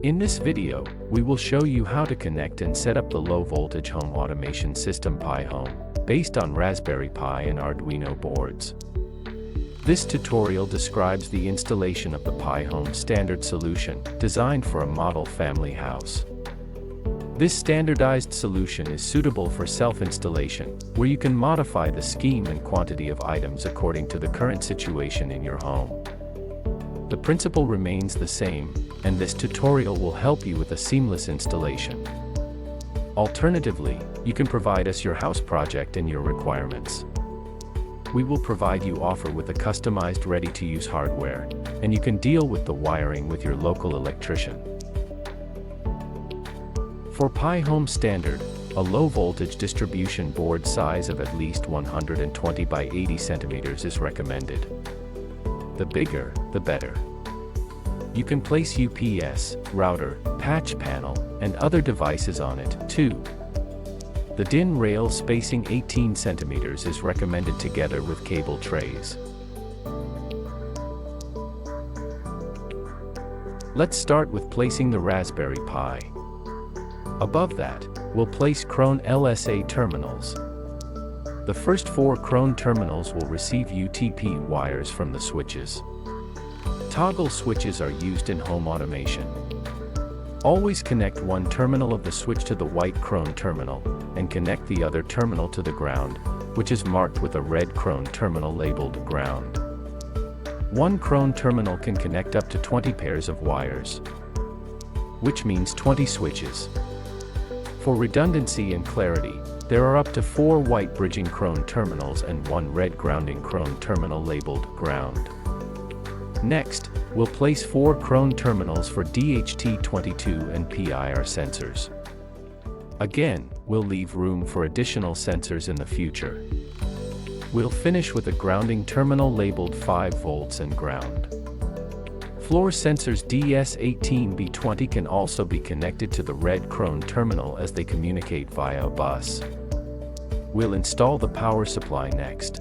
In this video, we will show you how to connect and set up the low-voltage home automation system PiHome, based on Raspberry Pi and Arduino boards. This tutorial describes the installation of the PiHome standard solution, designed for a model family house. This standardized solution is suitable for self-installation, where you can modify the scheme and quantity of items according to the current situation in your home. The principle remains the same, and this tutorial will help you with a seamless installation. Alternatively, you can provide us your house project and your requirements. We will provide you offer with a customized ready-to-use hardware, and you can deal with the wiring with your local electrician. For PiHome Standard, a low-voltage distribution board size of at least 120 by 80 centimeters is recommended. The bigger, the better. You can place UPS, router, patch panel, and other devices on it, too. The DIN rail spacing 18 centimeters is recommended together with cable trays. Let's start with placing the Raspberry Pi. Above that, we'll place Crone LSA terminals. The first 4 Crone terminals will receive UTP wires from the switches. Toggle switches are used in home automation. Always connect one terminal of the switch to the white Crone terminal, and connect the other terminal to the ground, which is marked with a red Crone terminal labeled ground. One Crone terminal can connect up to 20 pairs of wires, which means 20 switches. For redundancy and clarity, there are up to 4 white bridging Crone terminals and 1 red grounding Crone terminal labeled ground. Next, we'll place 4 Crone terminals for DHT22 and PIR sensors. Again, we'll leave room for additional sensors in the future. We'll finish with a grounding terminal labeled 5 volts and ground. Floor sensors DS18B20 can also be connected to the red Crone terminal as they communicate via a bus. We'll install the power supply next.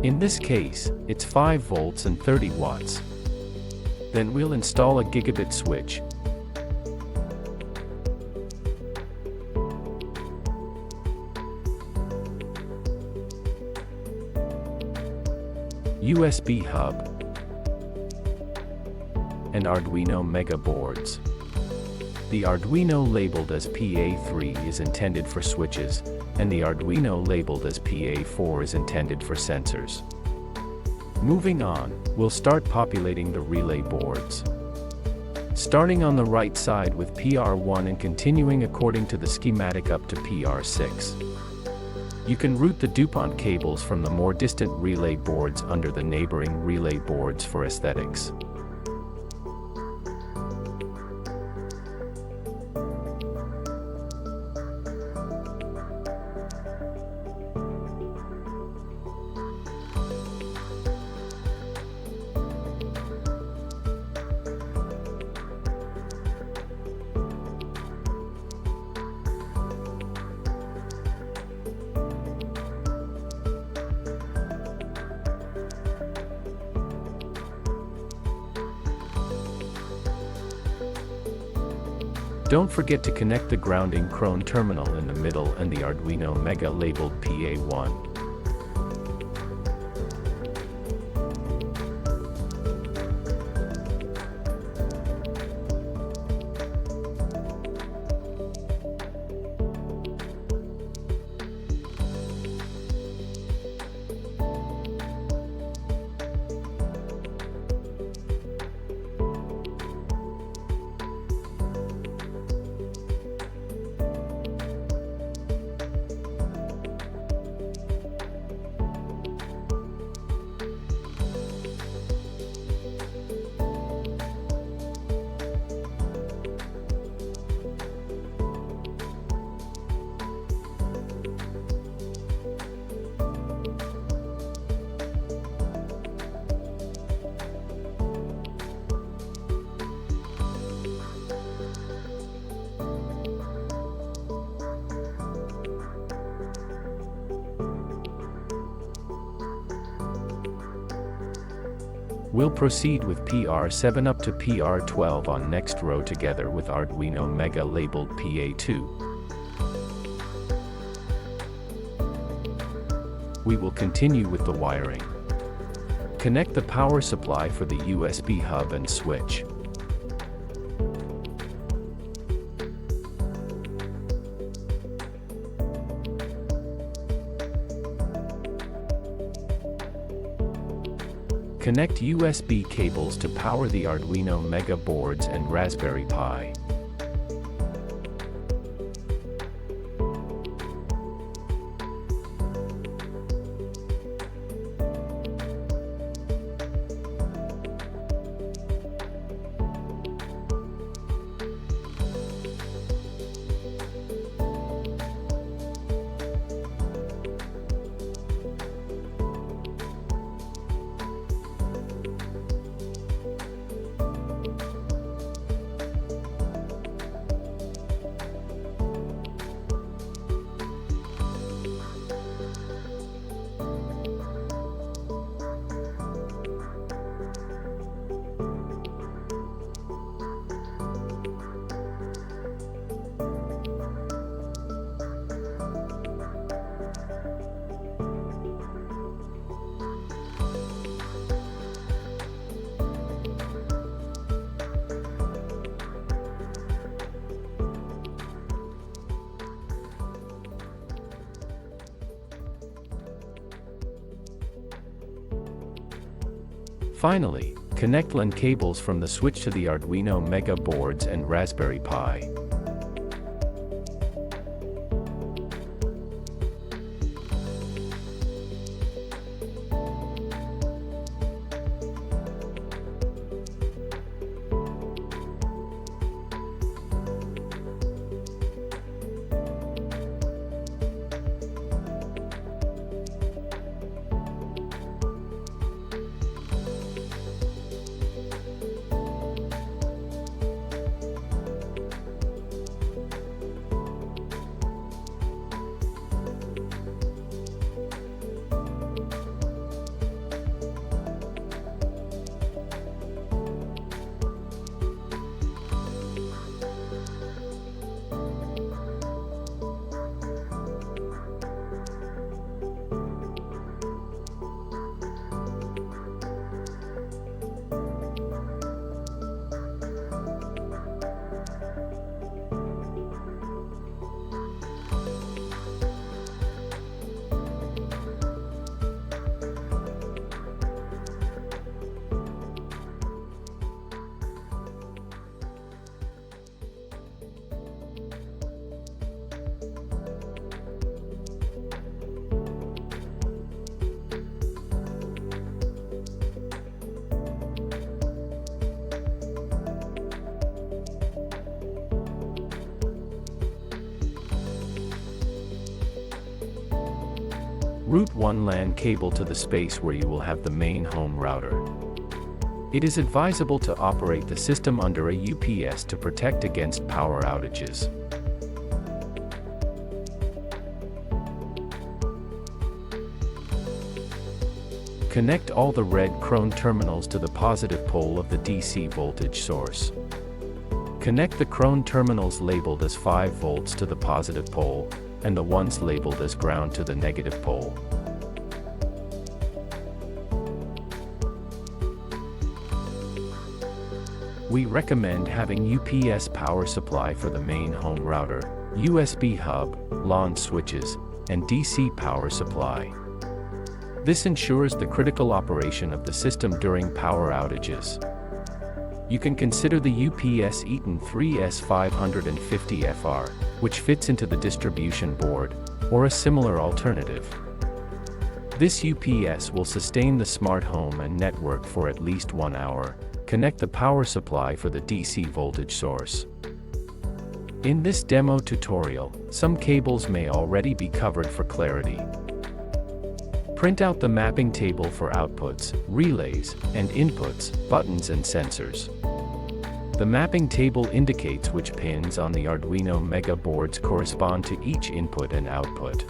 In this case, it's 5 volts and 30 watts. Then we'll install a gigabit switch. USB hub and Arduino Mega boards. The Arduino labeled as PA3 is intended for switches, and the Arduino labeled as PA4 is intended for sensors. Moving on, we'll start populating the relay boards. Starting on the right side with PR1 and continuing according to the schematic up to PR6. You can route the DuPont cables from the more distant relay boards under the neighboring relay boards for aesthetics. Don't forget to connect the grounding Crone terminal in the middle and the Arduino Mega labeled PA1. We'll proceed with PR7 up to PR12 on next row together with Arduino Mega labeled PA2. We will continue with the wiring. Connect the power supply for the USB hub and switch. Connect USB cables to power the Arduino Mega boards and Raspberry Pi. Finally, connect LAN cables from the switch to the Arduino Mega boards and Raspberry Pi. Route 1 LAN cable to the space where you will have the main home router. It is advisable to operate the system under a UPS to protect against power outages. Connect all the red Chrome terminals to the positive pole of the DC voltage source. Connect the Chrome terminals labeled as 5 volts to the positive pole, and the ones labeled as ground to the negative pole. We recommend having UPS power supply for the main home router, USB hub, LAN switches, and DC power supply. This ensures the critical operation of the system during power outages. You can consider the UPS Eaton 3S550FR, which fits into the distribution board, or a similar alternative. This UPS will sustain the smart home and network for at least 1 hour. Connect the power supply for the DC voltage source. In this demo tutorial, some cables may already be covered for clarity. Print out the mapping table for outputs, relays, and inputs, buttons and sensors. The mapping table indicates which pins on the Arduino Mega boards correspond to each input and output.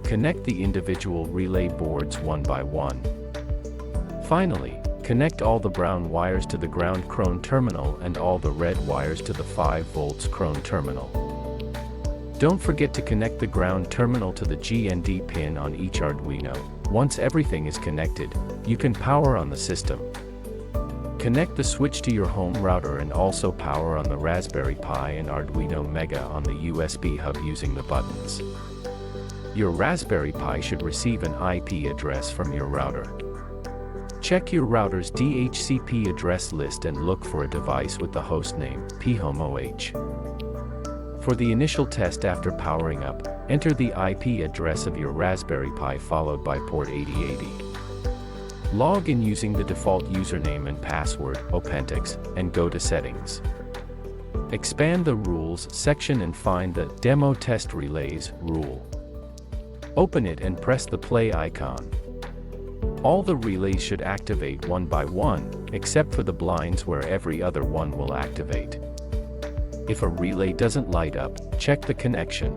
Connect the individual relay boards one by one. Finally, Connect all the brown wires to the ground Crone terminal and all the red wires to the 5 volts Crone terminal. Don't forget to connect the ground terminal to the GND pin on each Arduino. Once everything is connected, you can power on the system. Connect the switch to your home router and also power on the Raspberry Pi and Arduino Mega on the USB hub using the buttons. Your Raspberry Pi should receive an IP address from your router. Check your router's DHCP address list and look for a device with the hostname PiHome OH. For the initial test after powering up, enter the IP address of your Raspberry Pi followed by port 8080. Log in using the default username and password, OpenHAB, and go to Settings. Expand the Rules section and find the Demo Test Relays rule. Open it and press the play icon. All the relays should activate one by one, except for the blinds where every other one will activate. If a relay doesn't light up, check the connection.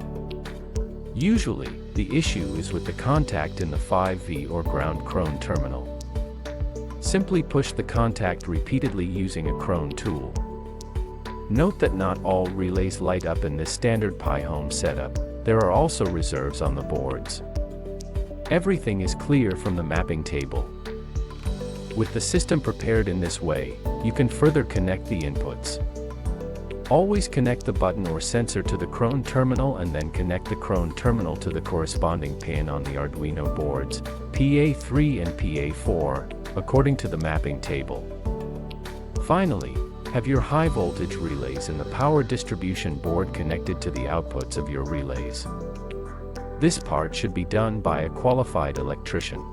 Usually, the issue is with the contact in the 5V or ground Crone terminal. Simply push the contact repeatedly using a Crone tool. Note that not all relays light up in this standard PiHome setup. There are also reserves on the boards. Everything is clear from the mapping table. With the system prepared in this way, you can further connect the inputs. Always connect the button or sensor to the Crone terminal and then connect the Crone terminal to the corresponding pin on the Arduino boards, PA3 and PA4, according to the mapping table. Finally, have your high voltage relays and the power distribution board connected to the outputs of your relays. This part should be done by a qualified electrician.